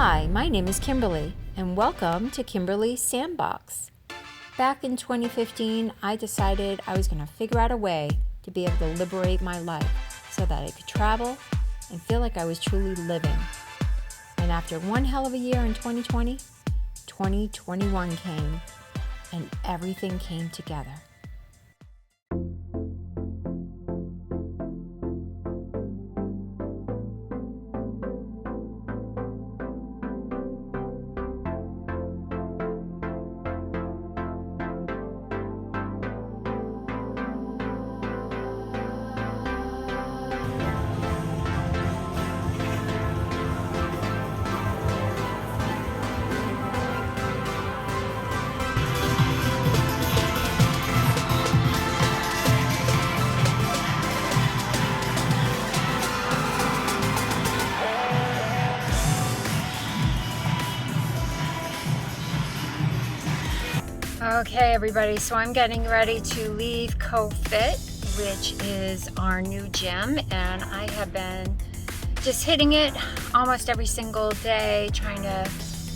Hi, my name is Kimberly, and welcome to Kimberly's Sandbox. Back in 2015, I decided I was going to figure out a way to be able to liberate my life so that I could travel and feel like I was truly living. And after one hell of a year in 2020, 2021 came, and everything came together. Okay everybody, so I'm getting ready to leave Koh Fit, which is our new gym, and I have been just hitting it almost every single day, trying to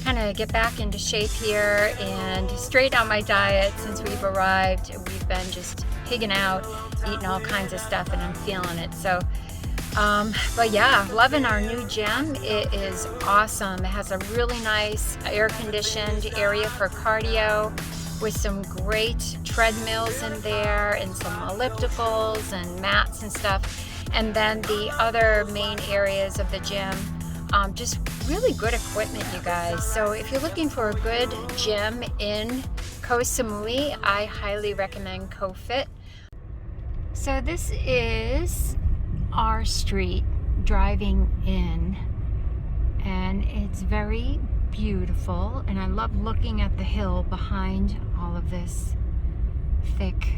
kind of get back into shape here and straighten out my diet. Since we've arrived, we've been just pigging out, eating all kinds of stuff, and I'm feeling it. So but yeah, loving our new gym. It is awesome. It has a really nice air-conditioned area for cardio with some great treadmills in there and some ellipticals and mats and stuff. And then the other main areas of the gym, just really good equipment, you guys. So if you're looking for a good gym in Koh Samui, I highly recommend Koh Fit. So this is our street driving in, and it's very beautiful, and I love looking at the hill behind all of this thick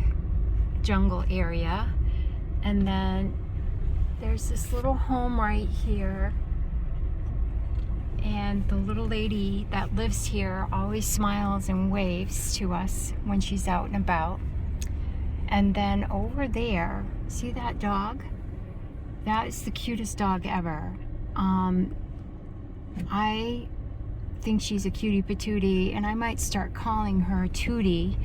jungle area. And then there's this little home right here, and the little lady that lives here always smiles and waves to us when she's out and about. And then over there, see that dog? That is the cutest dog ever. I think she's a cutie patootie, and I might start calling her Tootie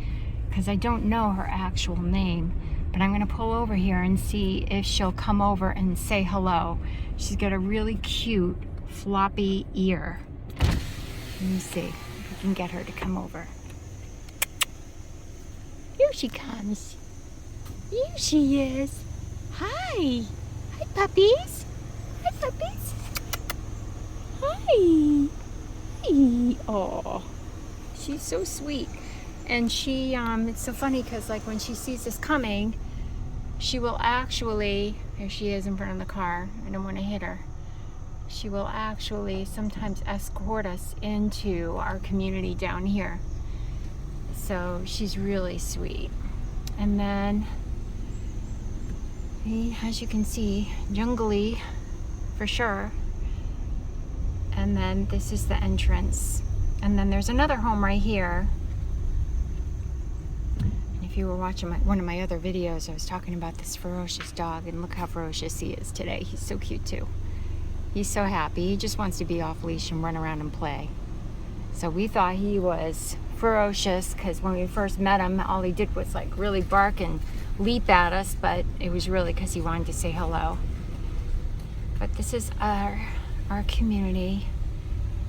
because I don't know her actual name. But I'm gonna pull over here and see if she'll come over and say hello. She's got a really cute floppy ear. Let me see if we can get her to come over. Here she comes. Here she is. Hi. Hi, puppies. Hi, puppies. Hi. Hi. Oh, she's so sweet. And she, it's so funny because like when she sees us coming, she will actually, here she is in front of the car. I don't want to hit her. She will actually sometimes escort us into our community down here. So she's really sweet. And then, as you can see, jungly for sure. And then this is the entrance. And then there's another home right here. And if you were watching one of my other videos, I was talking about this ferocious dog, and look how ferocious he is today. He's so cute too. He's so happy. He just wants to be off leash and run around and play. So we thought he was ferocious because when we first met him, all he did was like really bark and leap at us, but it was really because he wanted to say hello. But this is our community,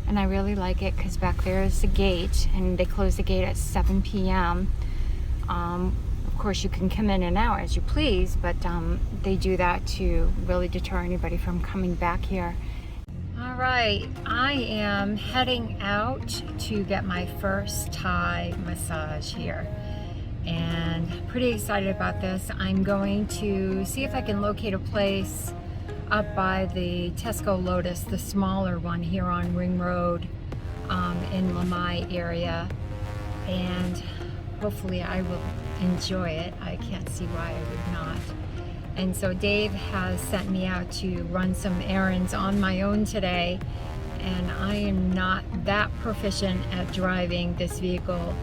and I really like it because back there is the gate, and they close the gate at 7 p.m. Of course you can come in and out as you please, but they do that to really deter anybody from coming back here. All right, I am heading out to get my first Thai massage here, and pretty excited about this. I'm going to see if I can locate a place up by the Tesco Lotus, the smaller one here on Ring Road in Lamai area, and hopefully I will enjoy it. I can't see why I would not. And so Dave has sent me out to run some errands on my own today, and I am not that proficient at driving this vehicle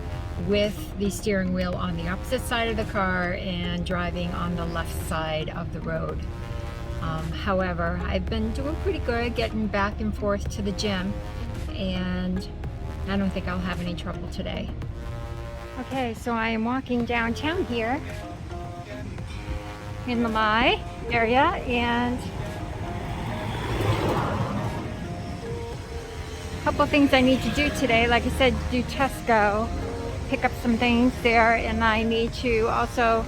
with the steering wheel on the opposite side of the car and driving on the left side of the road. However, I've been doing pretty good getting back and forth to the gym, and I don't think I'll have any trouble today. Okay, so I am walking downtown here in the lamai area, and a couple things I need to do today. Like I said, do Tesco, pick up some things there, and I need to also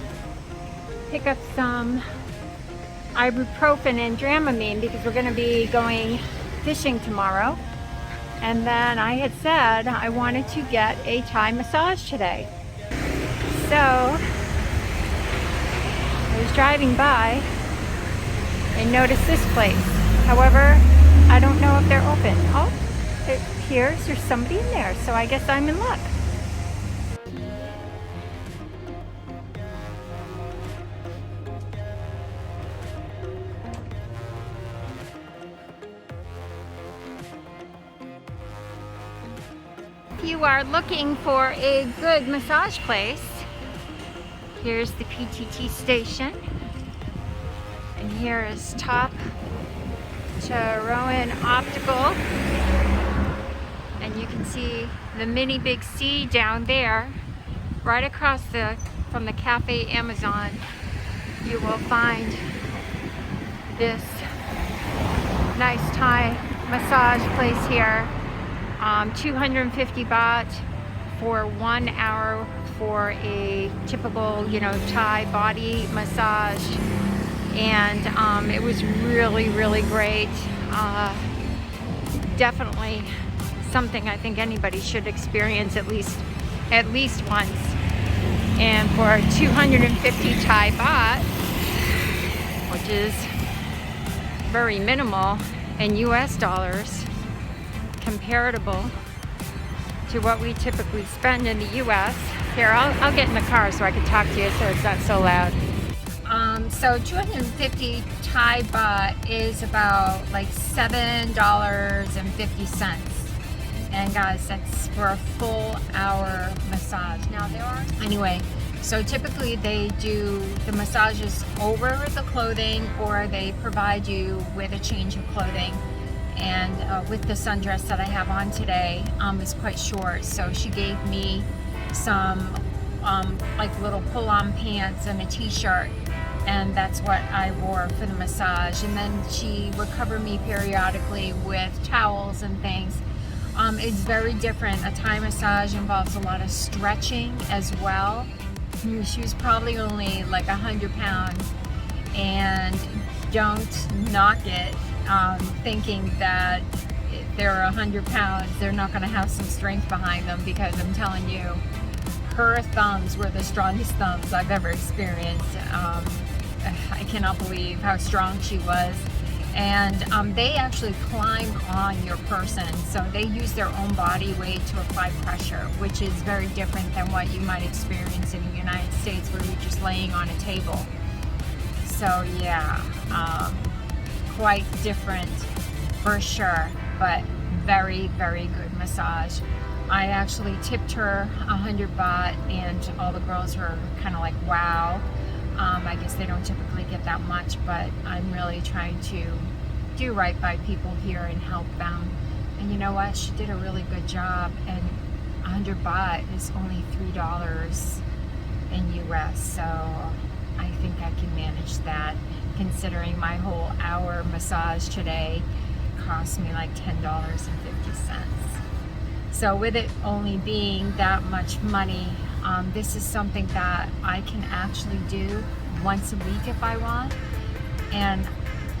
pick up some ibuprofen and Dramamine because we're going to be going fishing tomorrow. And then I had said I wanted to get a Thai massage today. So I was driving by and noticed this place. However, I don't know if they're open. Oh, it appears there's somebody in there, so I guess I'm in luck. If you are looking for a good massage place, here's the PTT station, and here is Top to Rowan Optical, and you can see the mini big C down there. Right across from the Cafe Amazon, you will find this nice Thai massage place here. 250 baht for 1 hour for a typical, Thai body massage, and it was really, really great. Definitely something I think anybody should experience at least once. And for 250 Thai baht, which is very minimal in US dollars, comparable to what we typically spend in the US. Here, I'll get in the car so I can talk to you so it's not so loud. So 250 Thai baht is about like $7.50. And guys, that's for a full hour massage. Now anyway, so typically they do the massages over the clothing, or they provide you with a change of clothing. And with the sundress that I have on today, is quite short, so she gave me some like little pull-on pants and a t-shirt, and that's what I wore for the massage. And then she would cover me periodically with towels and things. It's very different. A Thai massage involves a lot of stretching as well. She was probably only like 100 pounds, and don't knock it thinking that if they're 100 pounds, they're not going to have some strength behind them, because I'm telling you, her thumbs were the strongest thumbs I've ever experienced. I cannot believe how strong she was. And they actually climb on your person, so they use their own body weight to apply pressure, which is very different than what you might experience in the United States, where you're just laying on a table. So yeah, quite different for sure, but very, very good massage. I actually tipped her 100 baht, and all the girls were kind of like, wow. I guess they don't typically get that much, but I'm really trying to do right by people here and help them. And you know what? She did a really good job, and 100 baht is only $3 in US, so I think I can manage that, considering my whole hour massage today cost me like $10.50. So with it only being that much money, this is something that I can actually do once a week if I want. And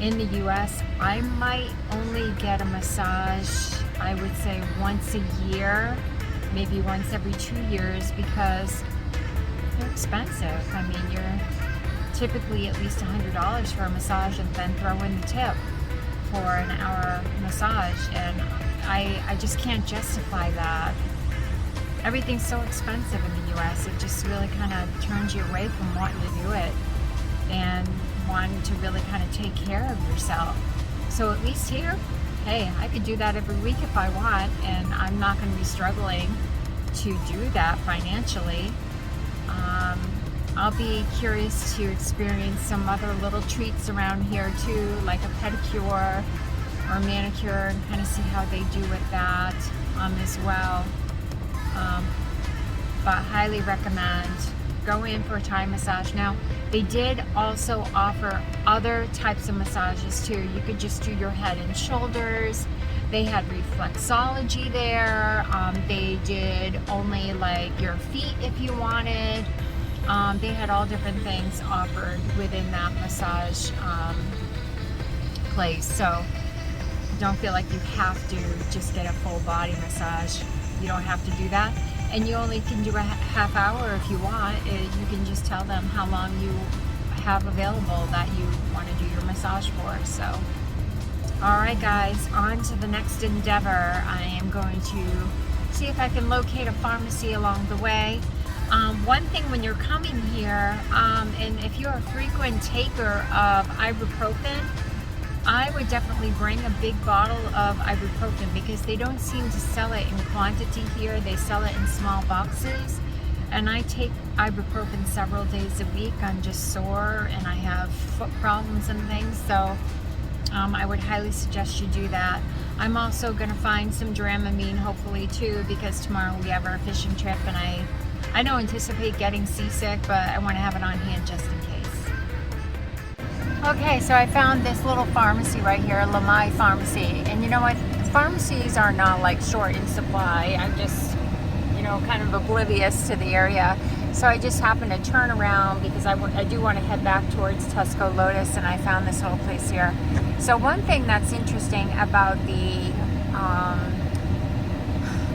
in the US, I might only get a massage, I would say once a year, maybe once every 2 years, because they're expensive. I mean, you're typically at least $100 for a massage, and then throw in the tip for an hour massage, and I just can't justify that. Everything's so expensive in the US, it just really kind of turns you away from wanting to do it and wanting to really kind of take care of yourself. So at least here, hey, I could do that every week if I want, and I'm not going to be struggling to do that financially. I'll be curious to experience some other little treats around here too, like a pedicure or manicure and kind of see how they do with that as well. But highly recommend go in for a Thai massage. Now, they did also offer other types of massages too. You could just do your head and shoulders. They had reflexology there. They did only like your feet if you wanted. They had all different things offered within that massage place. So don't feel like you have to just get a full body massage. You don't have to do that. And you only can do a half hour if you want. You can just tell them how long you have available that you want to do your massage for. So, all right guys, on to the next endeavor. I am going to see if I can locate a pharmacy along the way. One thing when you're coming here, and if you're a frequent taker of ibuprofen, I would definitely bring a big bottle of ibuprofen because they don't seem to sell it in quantity here. They sell it in small boxes. And I take ibuprofen several days a week. I'm just sore and I have foot problems and things. So I would highly suggest you do that. I'm also going to find some Dramamine hopefully too, because tomorrow we have our fishing trip and I don't anticipate getting seasick, but I want to have it on hand just in case. Okay, so I found this little pharmacy right here, Lamai Pharmacy. And you know what? Pharmacies are not like short in supply. I'm just, you know, kind of oblivious to the area. So I just happened to turn around because I do want to head back towards Tusco Lotus, and I found this whole place here. So one thing that's interesting about the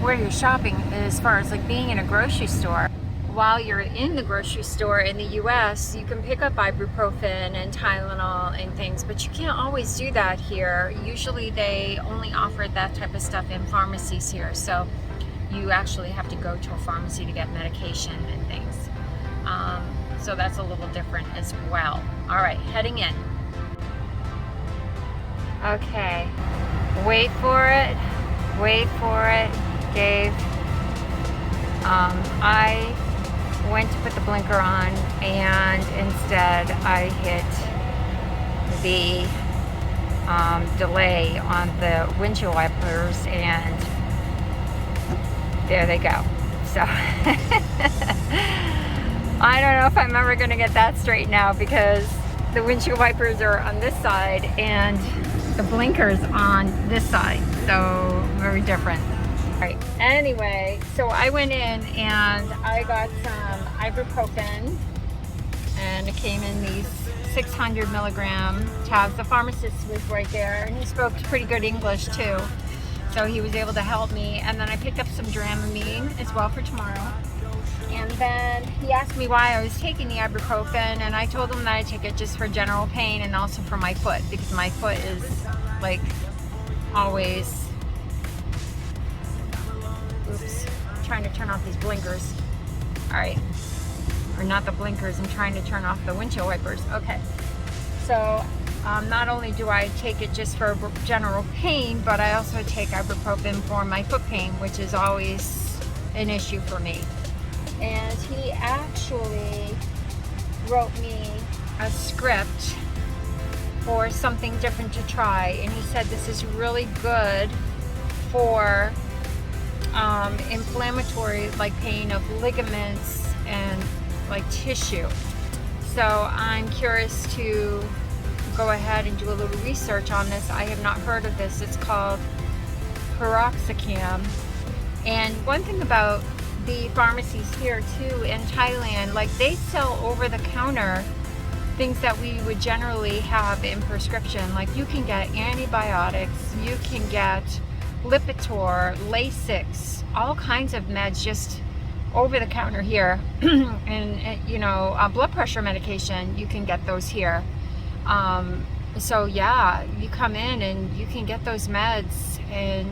where you're shopping as far as like being in a grocery store, while you're in the grocery store in the US, you can pick up ibuprofen and Tylenol and things, but you can't always do that here. Usually they only offer that type of stuff in pharmacies here, so you actually have to go to a pharmacy to get medication and things. So that's a little different as well. All right, heading in. Okay, wait for it, Dave. I went to put the blinker on and instead I hit the delay on the windshield wipers and there they go. So I don't know if I'm ever going to get that straightened out because the windshield wipers are on this side and the blinkers on this side, so very different. All right, anyway, so I went in and I got some ibuprofen and it came in these 600 milligram tabs. The pharmacist was right there and he spoke pretty good English too, so he was able to help me. And then I picked up some Dramamine as well for tomorrow. And then he asked me why I was taking the ibuprofen, and I told him that I take it just for general pain and also for my foot because my foot is like always. Oops, I'm trying to turn off these blinkers. All right, or not the blinkers, I'm trying to turn off the windshield wipers. Okay, so not only do I take it just for general pain, but I also take ibuprofen for my foot pain, which is always an issue for me. And he actually wrote me a script for something different to try, and he said this is really good for inflammatory like pain of ligaments and like tissue. So I'm curious to go ahead and do a little research on this. I have not heard of this. It's called Piroxicam. And one thing about the pharmacies here too in Thailand, like they sell over the counter things that we would generally have in prescription. Like you can get antibiotics, you can get Lipitor, Lasix, all kinds of meds just over the counter here. And you know, blood pressure medication, you can get those here. So yeah, you come in and you can get those meds and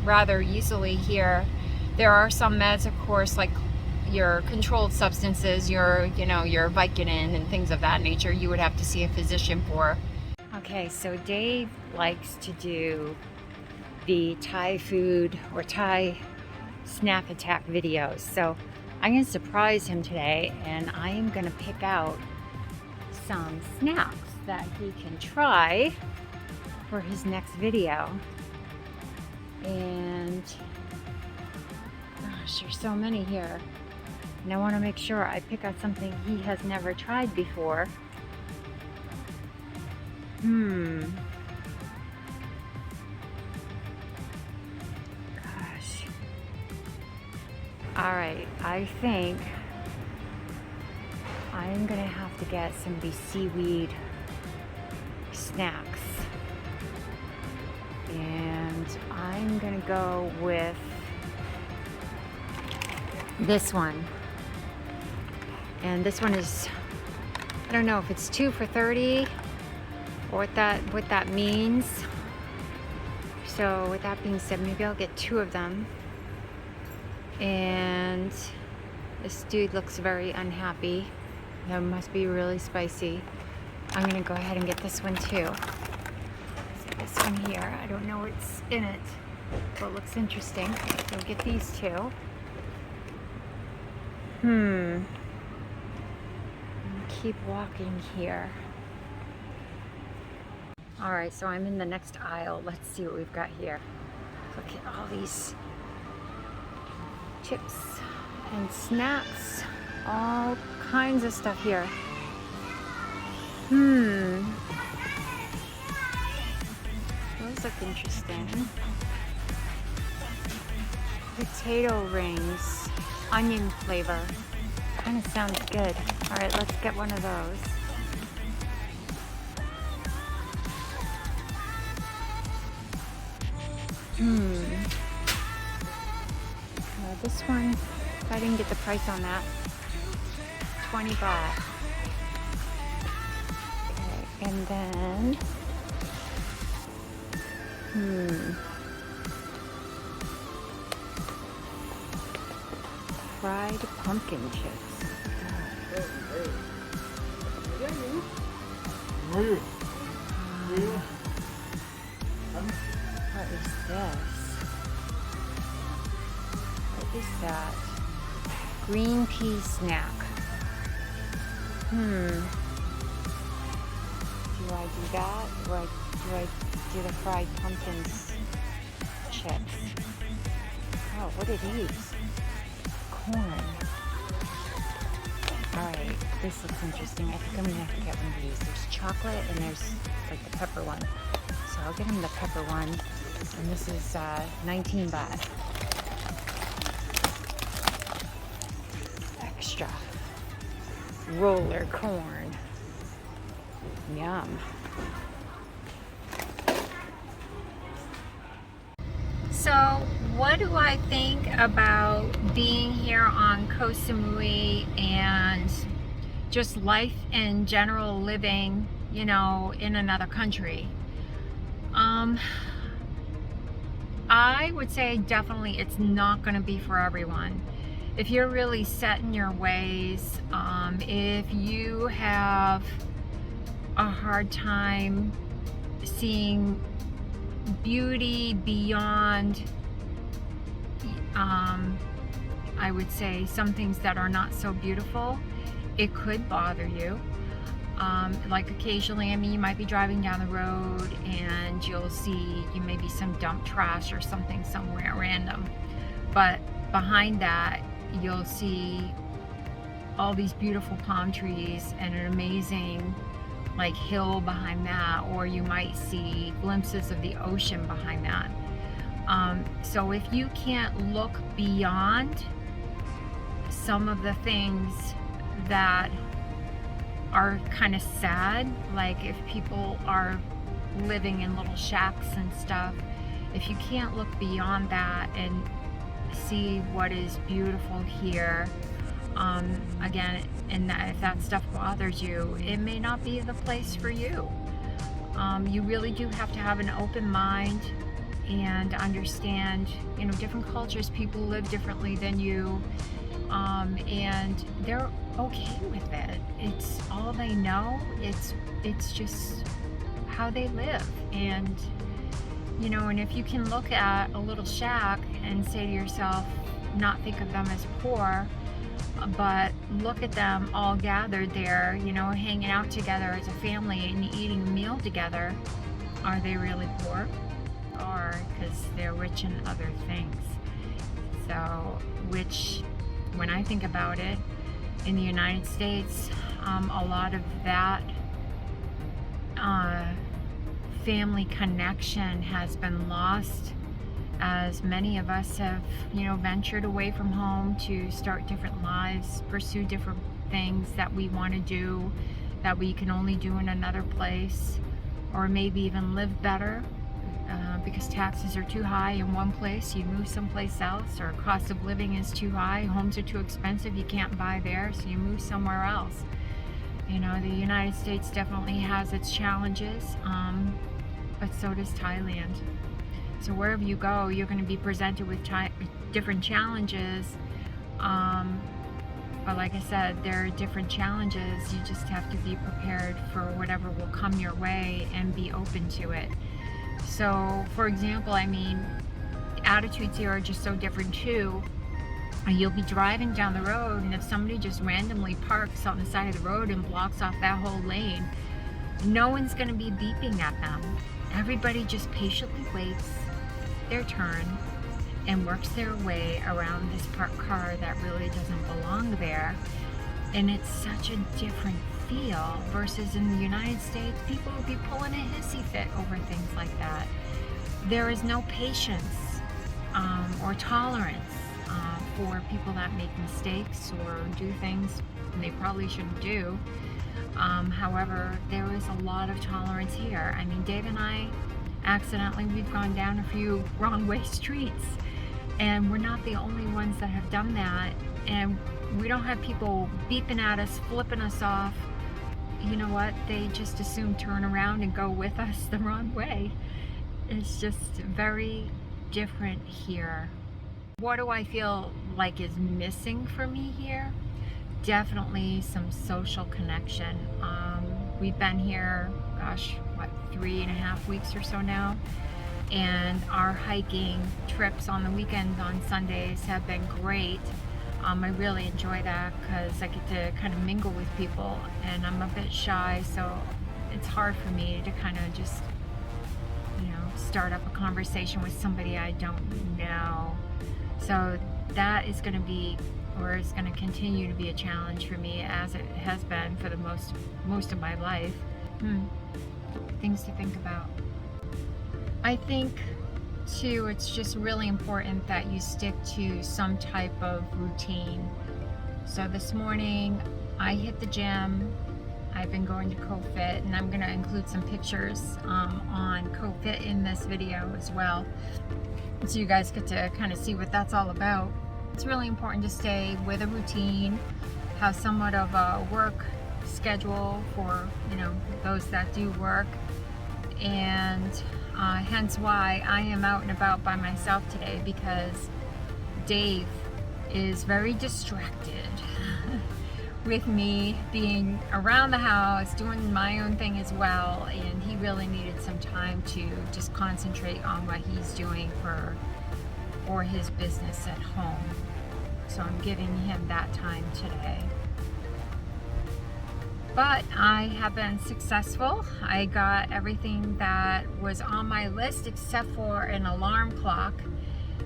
rather easily here. There are some meds, of course, like your controlled substances, your Vicodin and things of that nature, you would have to see a physician for. Okay, so Dave likes to do the Thai food or Thai snack attack videos. So I'm going to surprise him today and I am going to pick out some snacks that he can try for his next video. And gosh, there's so many here. And I want to make sure I pick out something he has never tried before. Gosh. Alright, I think I'm gonna have to get some of these seaweed snacks. And I'm gonna go with this one. And this one is, I don't know if it's 2 for $30 or what that means. So with that being said, maybe I'll get 2 of them. And this dude looks very unhappy. That must be really spicy. I'm gonna go ahead and get this one too. So this one here, I don't know what's in it, but it looks interesting. So we'll get these 2. Keep walking here. All right, so I'm in the next aisle. Let's see what we've got here. Look at all these chips and snacks, all kinds of stuff here. Those look interesting. Potato rings, onion flavor. Kind of sounds good. All right, let's get one of those. This one, I didn't get the price on that. 20 baht. Okay, and then, fried pumpkin chips. What is this? What is that? Green pea snack. Do I do that? Do I do the fried pumpkins chips? Oh, what are these? Corn. Alright, this looks interesting. I think I'm gonna have to get one of these. There's chocolate and there's like the pepper one. So I'll get him the pepper one. And this is 19 baht. Extra. Roller corn. Yum. So, what do I think about being here on Koh Samui and just life in general, living, you know, in another country? I would say definitely it's not going to be for everyone. If you're really set in your ways, if you have a hard time seeing beauty beyond, I would say some things that are not so beautiful, it could bother you. Like occasionally, I mean, you might be driving down the road and you'll see maybe some dump trash or something somewhere random, but behind that you'll see all these beautiful palm trees and an amazing like hill behind that, or you might see glimpses of the ocean behind that. So if you can't look beyond some of the things that are kind of sad, like if people are living in little shacks and stuff, if you can't look beyond that and see what is beautiful here, again, and if that stuff bothers you, it may not be the place for you. You really do have to have an open mind and understand, you know, different cultures, people live differently than you, and they're okay with it. It's all they know. It's just how they live. And you know, and if you can look at a little shack and say to yourself, not think of them as poor, but look at them all gathered there, you know, hanging out together as a family and eating a meal together, are they really poor? Or because they're rich in other things. So, which, when I think about it, in the United States, a lot of that family connection has been lost, as many of us have, ventured away from home to start different lives, pursue different things that we want to do, that we can only do in another place, or maybe even live better. Because taxes are too high in one place, you move someplace else, or cost of living is too high, homes are too expensive, you can't buy there, so you move somewhere else. The United States definitely has its challenges, but so does Thailand. So wherever you go, you're going to be presented with different challenges. But like I said, there are different challenges. You just have to be prepared for whatever will come your way and be open to it. So, for example, attitudes here are just so different too. You'll be driving down the road, and if somebody just randomly parks on the side of the road and blocks off that whole lane, no one's going to be beeping at them. Everybody just patiently waits their turn and works their way around this parked car that really doesn't belong there. And it's such a different feel versus in the United States, people would be pulling a hissy fit over things like that. There is no patience or tolerance for people that make mistakes or do things they probably shouldn't do. However, there is a lot of tolerance here. Dave and I, we've gone down a few wrong way streets, and we're not the only ones that have done that. And we don't have people beeping at us, flipping us off. You know what? They just assume turn around and go with us the wrong way. It's just very different here. What do I feel like is missing for me here? Definitely some social connection. We've been here, 3.5 weeks or so now, and our hiking trips on the weekends on Sundays have been great. I really enjoy that because I get to kind of mingle with people, and I'm a bit shy, so it's hard for me to kind of just, start up a conversation with somebody I don't know. So that is going to be, or is going to continue to be, a challenge for me, as it has been for the most of my life. Things to think about. I think too, it's just really important that you stick to some type of routine. So this morning I hit the gym. I've been going to Koh Fit, and I'm going to include some pictures on Koh Fit in this video as well, so you guys get to kind of see what that's all about. It's really important to stay with a routine, have somewhat of a work schedule for those that do work, and hence why I am out and about by myself today, because Dave is very distracted with me being around the house doing my own thing as well, and he really needed some time to just concentrate on what he's doing for his business at home. So I'm giving him that time today. But I have been successful. I got everything that was on my list except for an alarm clock,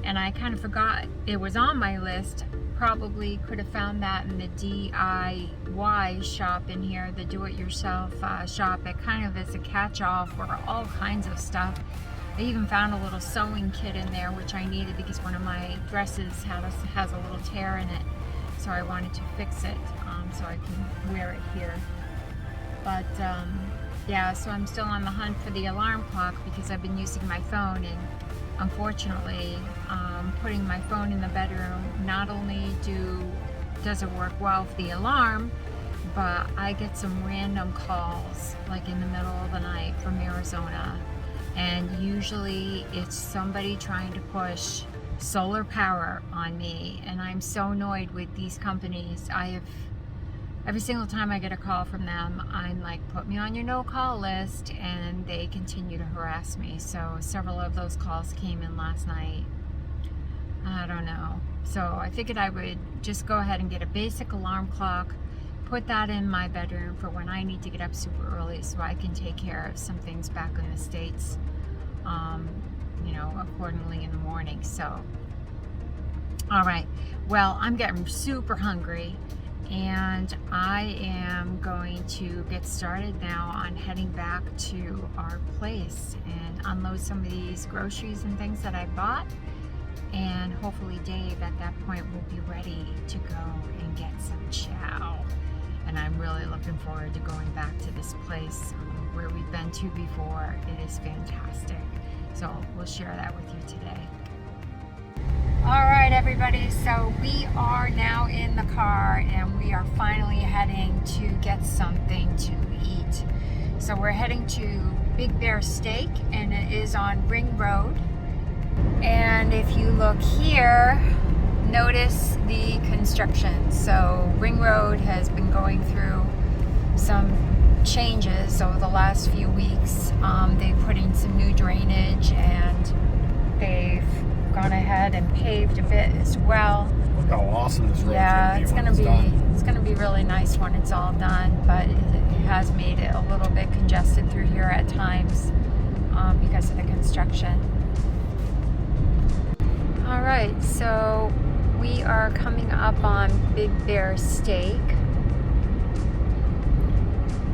and I kind of forgot it was on my list. Probably could have found that in the DIY shop in here, the do-it-yourself shop. It kind of is a catch-all for all kinds of stuff. I even found a little sewing kit in there, which I needed because one of my dresses has a little tear in it, so I wanted to fix it so I can wear it here. But yeah, so I'm still on the hunt for the alarm clock because I've been using my phone, and unfortunately, putting my phone in the bedroom, not only does it work well for the alarm, but I get some random calls like in the middle of the night from Arizona, and usually it's somebody trying to push solar power on me, and I'm so annoyed with these companies. Every single time I get a call from them, I'm like, put me on your no-call list, and they continue to harass me. So several of those calls came in last night. I don't know. So I figured I would just go ahead and get a basic alarm clock, put that in my bedroom for when I need to get up super early so I can take care of some things back in the States, you know, accordingly in the morning. So, all right. Well, I'm getting super hungry, and I am going to get started now on heading back to our place and unload some of these groceries and things that I bought. And hopefully Dave at that point will be ready to go and get some chow. And I'm really looking forward to going back to this place where we've been to before. It is fantastic. So we'll share that with you today. All right, everybody. So we are now in the car and we are finally heading to get something to eat. So we're heading to Big Bear Steak, and it is on Ring Road. And if you look here, notice the construction. So Ring Road has been going through some changes over the last few weeks. They put in some new drainage, and they've gone ahead and paved a bit as well. Look how awesome this road it's gonna be really nice when it's all done, but it has made it a little bit congested through here at times because of the construction. All right, so we are coming up on Big Bear Steak.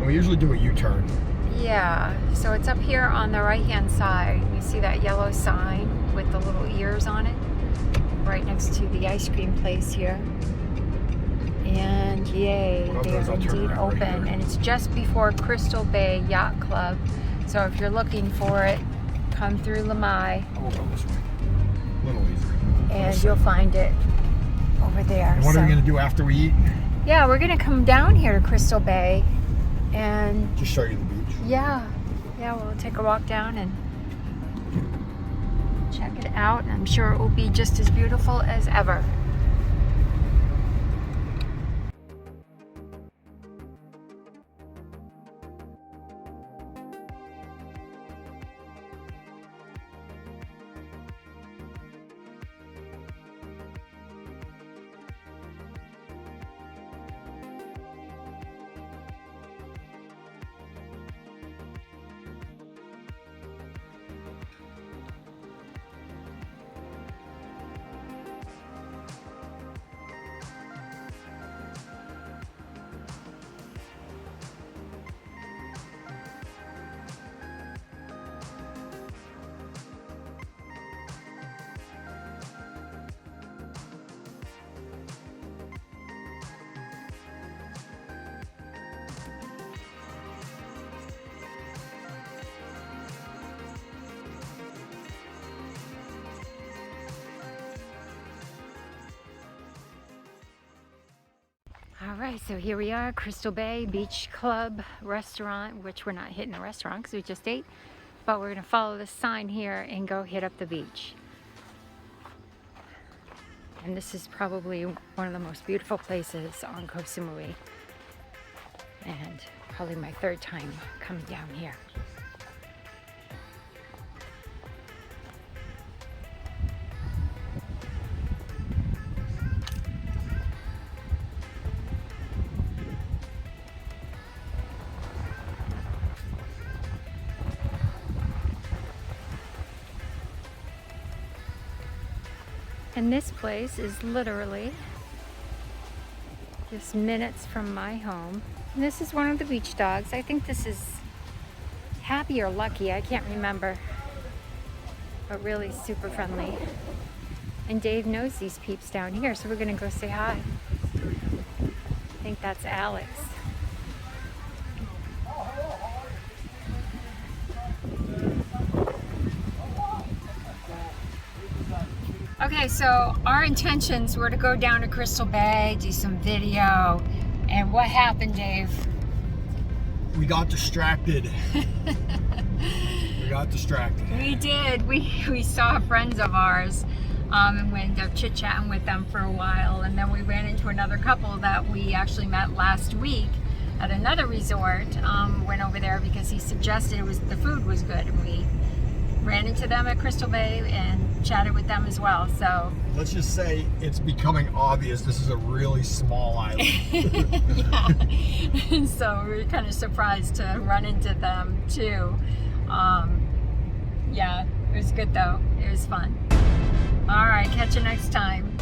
We usually do a U-turn. Yeah, so it's up here on the right-hand side. You see that yellow sign with the little ears on it, right next to the ice cream place here. And yay, they are indeed open. And it's just before Crystal Bay Yacht Club. So if you're looking for it, come through Lamai. We'll go this way. A little easier. And you'll find it over there. And what are we going to do after we eat? Yeah, we're going to come down here to Crystal Bay and just show you the beach. Yeah, we'll take a walk down and check it out. I'm sure it will be just as beautiful as ever. All right, so here we are, Crystal Bay Beach Club restaurant, which we're not hitting the restaurant because we just ate, but we're gonna follow this sign here and go hit up the beach. And this is probably one of the most beautiful places on Koh Samui, and probably my third time coming down here. And this place is literally just minutes from my home. And this is one of the beach dogs. I think this is Happy or Lucky, I can't remember. But really super friendly. And Dave knows these peeps down here, so we're gonna go say hi. I think that's Alex. Okay, so our intentions were to go down to Crystal Bay, do some video, and what happened, Dave? We got distracted. We did. We saw friends of ours and we ended up chit-chatting with them for a while, and then we ran into another couple that we actually met last week at another resort. Went over there because he suggested the food was good, and we ran into them at Crystal Bay and chatted with them as well. So Let's just say it's becoming obvious this is a really small island. yeah. And so we were kind of surprised to run into them too. Yeah, it was good though. It was fun. All right, catch you next time.